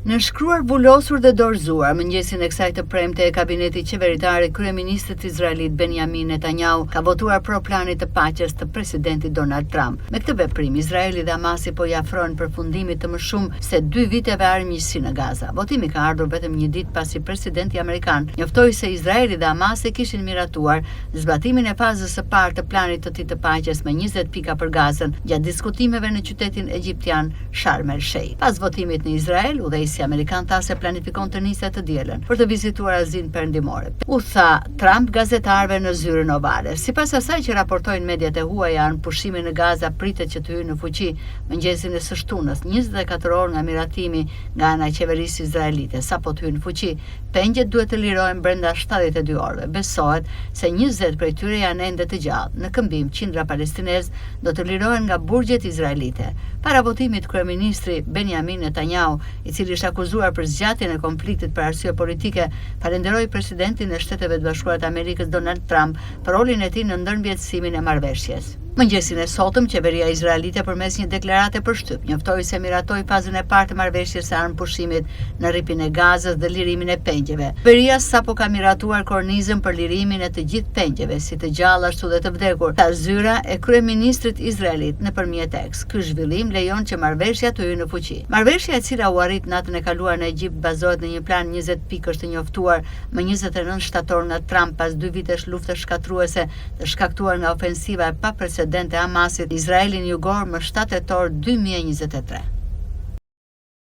Në shkruar vulosur dhe dorëzuar mëngjesin e kësaj të premte e kabineti qeveritar i kryeministrit izraelit Benjamin Netanyahu ka votuar pro planit të paqes të presidentit Donald Trump. Me këtë veprim, Izraeli dhe Hamasi po i afrojnë përfundimit të më shumë se 2 viteve armiqësi në Gaza. Votimi ka ardhur vetëm një ditë pasi presidenti amerikan njoftoi se Izraeli dhe Hamasi kishin miratuar zbatimin e fazës së parë të planit të tij të paqes me 20 pika për Gazën gjatë diskutimeve në qytetin egjiptian Sharm el Sheikh. Pas votimit në Izrael, udhëheqësi amerikan tha se planifikon të nisë të dielën për të vizituar Azinë Perëndimore. U tha Trump gazetarëve në zyrën ovale. Sipas asaj që raportojnë mediat e huaja, pushimi në Gaza pritet që të hyjë në fuqi mëngjesin e së shtunës, 24 orë nga miratimi nga ana e qeverisë izraelite. Sapo të hyjë në fuqi, pengjet duhet të lirohen brenda 72 orëve. Besohet se 20 prej tyre janë ende të gjallë. Në këmbim, qindra palestinezë do të lirohen nga burgjet izraelite. Para votimit, kryeministri Benjamin Netanyahu, i cili ishte akuzuar për zgjatjen e konfliktit për arsye politike, falenderoi presidentin e Shteteve të Bashkuara të Amerikës Donald Trump për rolin e tij në ndërmjetësimin e marrëveshjes. Mëngjesin e sotëm, qeveria izraelite përmes një deklarate përshtyp njoftoi se miratoi fazën e parë të marrëveshjes së armëpushimit në rripin e Gazës dhe lirimin e pengjeve. Qeveria sapo ka miratuar kornizën për lirimin e të gjithë pengjeve, si të gjallë ashtu dhe të vdekur, tha zyra e kryeministrit izraelit nëpërmjet X. Ky zhvillim lejon që marrëveshja të hyjë në fuqi. Marrëveshja e cila u arrit natën e kaluar në Egjipt bazohet në një plan 20 pikësh të njoftuar më 29 shtator nga Trump pas 2 vitesh lufte shkatruese të shkaktuar nga ofensiva e paprecedente e Hamasit në Izraelin jugor më 7 tetor 2023.